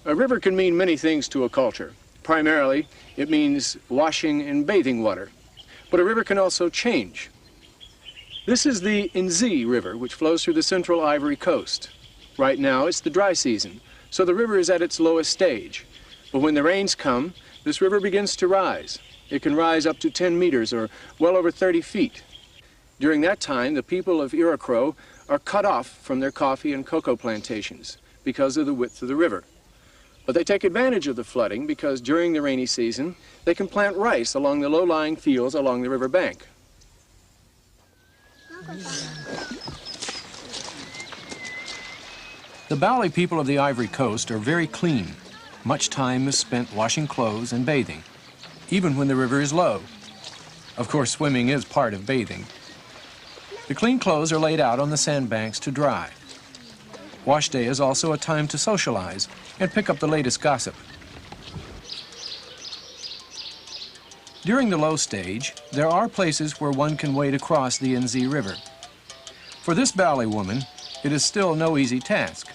A river can mean many things to a culture. Primarily, it means washing and bathing water. But a river can also change. This is the Nzi River, which flows through the central Ivory Coast. Right now, it's the dry season, so the river is at its lowest stage. But when the rains come, this river begins to rise. It can rise up to 10 meters, or well over 30 feet. During that time, the people of Iroquois are cut off from their coffee and cocoa plantations because of the width of the river. But they take advantage of the flooding because during the rainy season, they can plant rice along the low-lying fields along the river bank. The Baoulé people of the Ivory Coast are very clean. Much time is spent washing clothes and bathing, even when the river is low. Of course, swimming is part of bathing. The clean clothes are laid out on the sandbanks to dry. Wash day is also a time to socialize and pick up the latest gossip. During the low stage, there are places where one can wade across the Nzi River. For this Baoulé woman, it is still no easy task.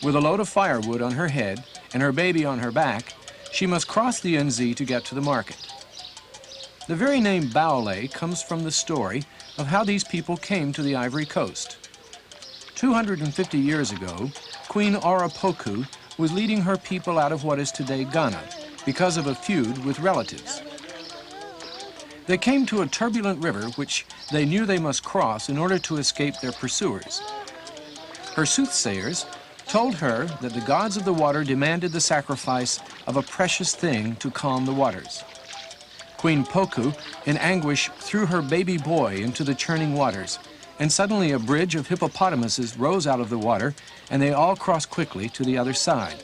With a load of firewood on her head and her baby on her back, she must cross the Nzi to get to the market. The very name Baoulé comes from the story of how these people came to the Ivory Coast. 250 years ago, Queen Oropoku was leading her people out of what is today Ghana because of a feud with relatives. They came to a turbulent river which they knew they must cross in order to escape their pursuers. Her soothsayers told her that the gods of the water demanded the sacrifice of a precious thing to calm the waters. Queen Poku, in anguish, threw her baby boy into the churning waters, and suddenly a bridge of hippopotamuses rose out of the water, and they all crossed quickly to the other side.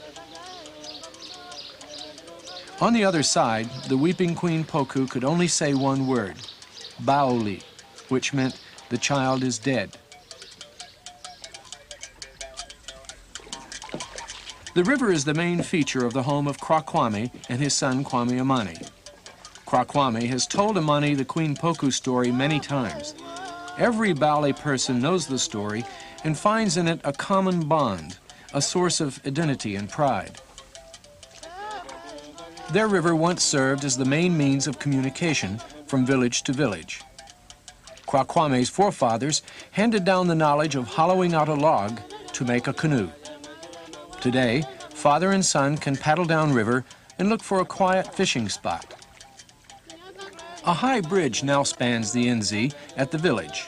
On the other side, the weeping Queen Poku could only say one word, Baouli, which meant the child is dead. The river is the main feature of the home of Kra Kwame and his son Kwame Amani. Kra Kwame has told Amani the Queen Poku story many times. Every Baoulé person knows the story and finds in it a common bond, a source of identity and pride. Their river once served as the main means of communication from village to village. Kra Kwame's forefathers handed down the knowledge of hollowing out a log to make a canoe. Today, father and son can paddle downriver and look for a quiet fishing spot. A high bridge now spans the Nzi at the village.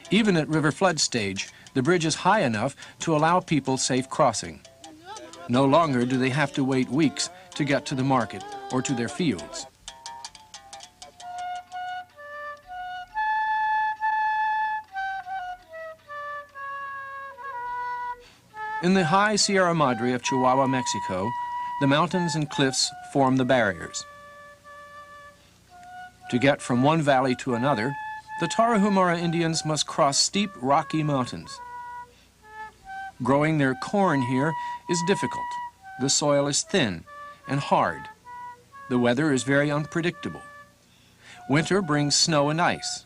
Even at river flood stage, the bridge is high enough to allow people safe crossing. No longer do they have to wait weeks to get to the market or to their fields. In the high Sierra Madre of Chihuahua, Mexico, the mountains and cliffs form the barriers. To get from one valley to another, the Tarahumara Indians must cross steep, rocky mountains. Growing their corn here is difficult. The soil is thin and hard. The weather is very unpredictable. Winter brings snow and ice.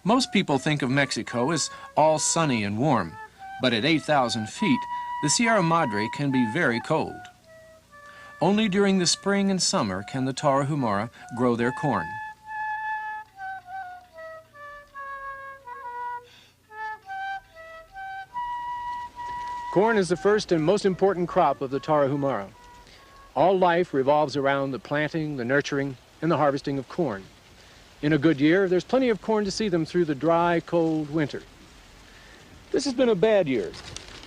Most people think of Mexico as all sunny and warm, but at 8,000 feet, the Sierra Madre can be very cold. Only during the spring and summer can the Tarahumara grow their corn. Corn is the first and most important crop of the Tarahumara. All life revolves around the planting, the nurturing, and the harvesting of corn. In a good year, there's plenty of corn to see them through the dry, cold winter. This has been a bad year.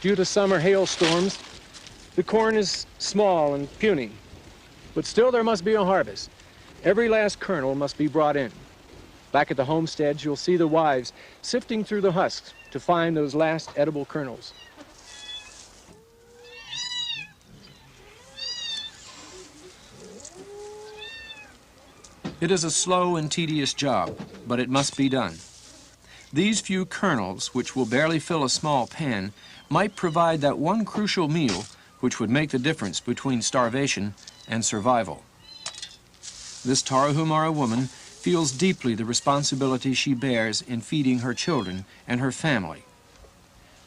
Due to summer hailstorms, the corn is small and puny, but still there must be a harvest. Every last kernel must be brought in. Back at the homesteads, you'll see the wives sifting through the husks to find those last edible kernels. It is a slow and tedious job, but it must be done. These few kernels, which will barely fill a small pan, might provide that one crucial meal which would make the difference between starvation and survival. This Tarahumara woman feels deeply the responsibility she bears in feeding her children and her family.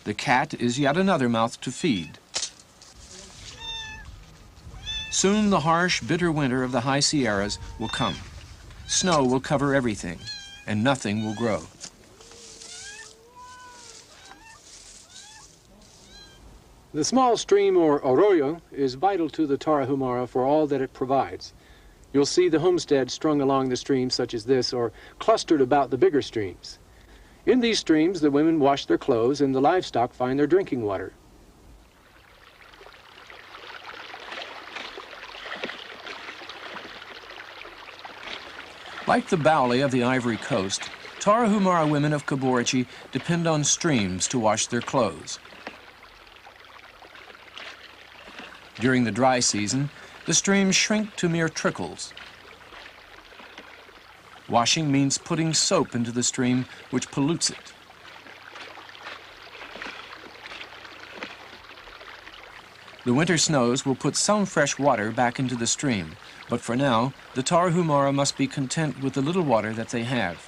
The cat is yet another mouth to feed. Soon the harsh, bitter winter of the high Sierras will come. Snow will cover everything, and nothing will grow. The small stream, or arroyo, is vital to the Tarahumara for all that it provides. You'll see the homesteads strung along the stream such as this, or clustered about the bigger streams. In these streams, the women wash their clothes and the livestock find their drinking water. Like the Bauli of the Ivory Coast, Tarahumara women of Caborchi depend on streams to wash their clothes. During the dry season, the streams shrink to mere trickles. Washing means putting soap into the stream, which pollutes it. The winter snows will put some fresh water back into the stream, but for now, the Tarahumara must be content with the little water that they have.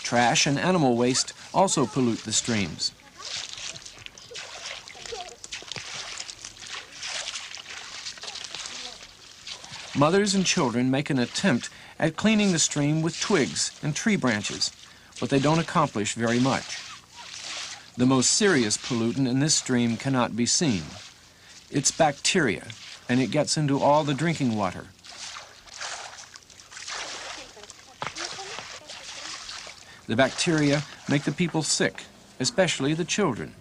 Trash and animal waste also pollute the streams. Mothers and children make an attempt at cleaning the stream with twigs and tree branches, but they don't accomplish very much. The most serious pollutant in this stream cannot be seen. It's bacteria, and it gets into all the drinking water. The bacteria make the people sick, especially the children.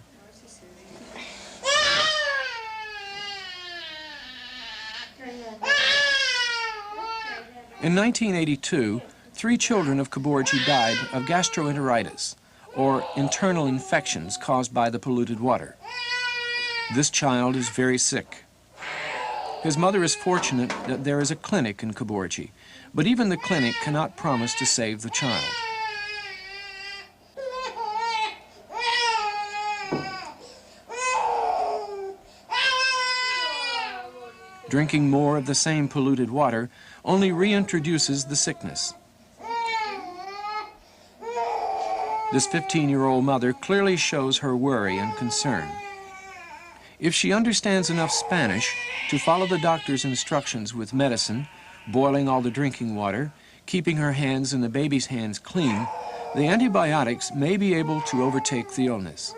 In 1982, 3 children of Caborchi died of gastroenteritis, or internal infections caused by the polluted water. This child is very sick. His mother is fortunate that there is a clinic in Caborchi, but even the clinic cannot promise to save the child. Drinking more of the same polluted water only reintroduces the sickness. This 15-year-old mother clearly shows her worry and concern. If she understands enough Spanish to follow the doctor's instructions with medicine, boiling all the drinking water, keeping her hands and the baby's hands clean, the antibiotics may be able to overtake the illness.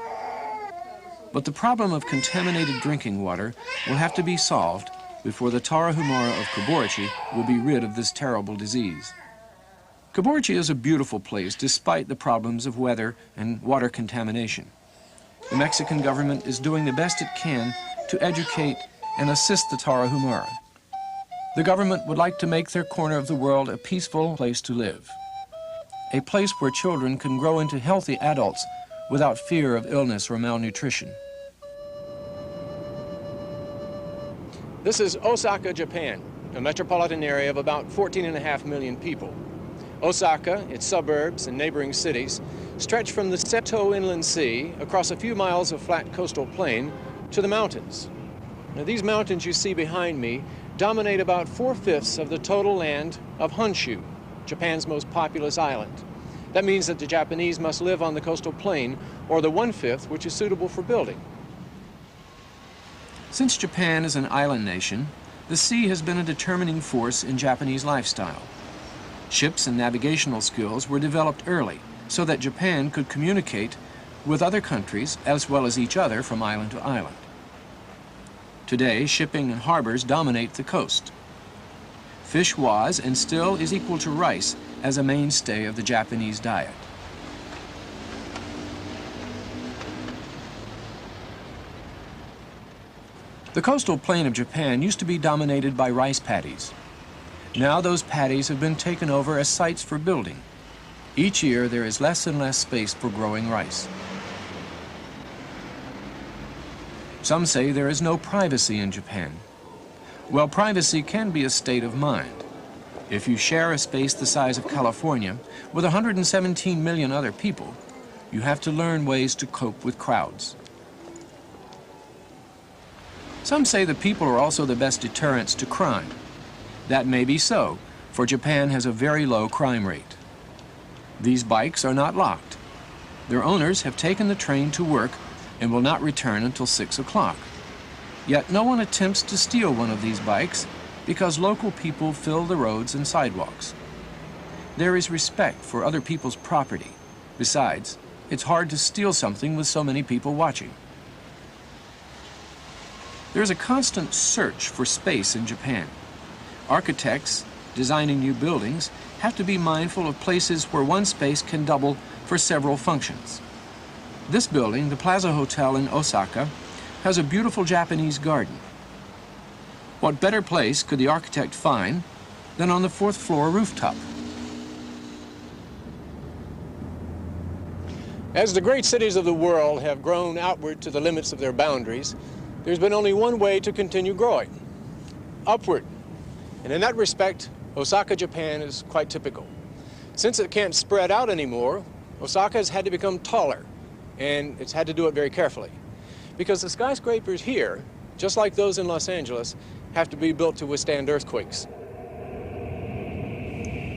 But the problem of contaminated drinking water will have to be solved before the Tarahumara of Caborchi will be rid of this terrible disease. Caborchi is a beautiful place despite the problems of weather and water contamination. The Mexican government is doing the best it can to educate and assist the Tarahumara. The government would like to make their corner of the world a peaceful place to live, a place where children can grow into healthy adults without fear of illness or malnutrition. This is Osaka, Japan, a metropolitan area of about 14.5 million people. Osaka, its suburbs and neighboring cities stretch from the Seto Inland Sea across a few miles of flat coastal plain to the mountains. Now, these mountains you see behind me dominate about 4/5 of the total land of Honshu, Japan's most populous island. That means that the Japanese must live on the coastal plain, or the 1/5 which is suitable for building. Since Japan is an island nation, the sea has been a determining force in Japanese lifestyle. Ships and navigational skills were developed early so that Japan could communicate with other countries as well as each other from island to island. Today, shipping and harbors dominate the coast. Fish was and still is equal to rice as a mainstay of the Japanese diet. The coastal plain of Japan used to be dominated by rice paddies. Now those paddies have been taken over as sites for building. Each year there is less and less space for growing rice. Some say there is no privacy in Japan. Well, privacy can be a state of mind. If you share a space the size of California with 117 million other people, you have to learn ways to cope with crowds. Some say the people are also the best deterrents to crime. That may be so, for Japan has a very low crime rate. These bikes are not locked. Their owners have taken the train to work and will not return until 6 o'clock. Yet no one attempts to steal one of these bikes because local people fill the roads and sidewalks. There is respect for other people's property. Besides, it's hard to steal something with so many people watching. There's a constant search for space in Japan. Architects designing new buildings have to be mindful of places where one space can double for several functions. This building, the Plaza Hotel in Osaka, has a beautiful Japanese garden. What better place could the architect find than on the 4th floor rooftop? As the great cities of the world have grown outward to the limits of their boundaries, there's been only one way to continue growing: upward. And in that respect, Osaka, Japan is quite typical. Since it can't spread out anymore, Osaka has had to become taller, and it's had to do it very carefully. Because the skyscrapers here, just like those in Los Angeles, have to be built to withstand earthquakes.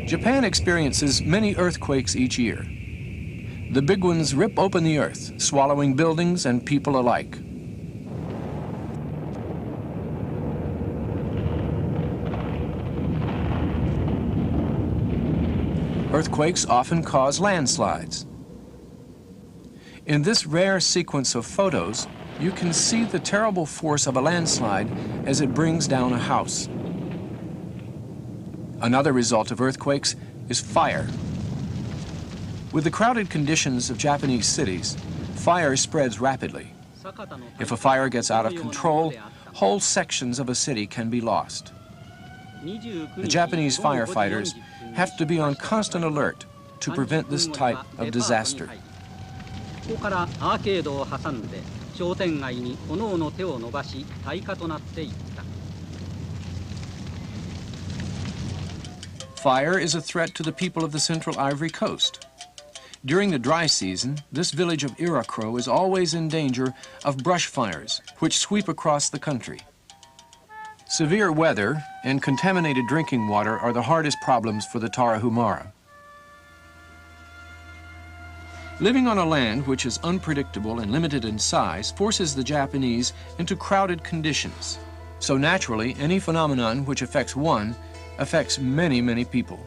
Japan experiences many earthquakes each year. The big ones rip open the earth, swallowing buildings and people alike. Earthquakes often cause landslides. In this rare sequence of photos, you can see the terrible force of a landslide as it brings down a house. Another result of earthquakes is fire. With the crowded conditions of Japanese cities, fire spreads rapidly. If a fire gets out of control, whole sections of a city can be lost. The Japanese firefighters have to be on constant alert to prevent this type of disaster. Fire is a threat to the people of the Central Ivory Coast. During the dry season, this village of Irakro is always in danger of brush fires, which sweep across the country. Severe weather and contaminated drinking water are the hardest problems for the Tarahumara. Living on a land which is unpredictable and limited in size forces the Japanese into crowded conditions. So naturally, any phenomenon which affects one affects many, many people.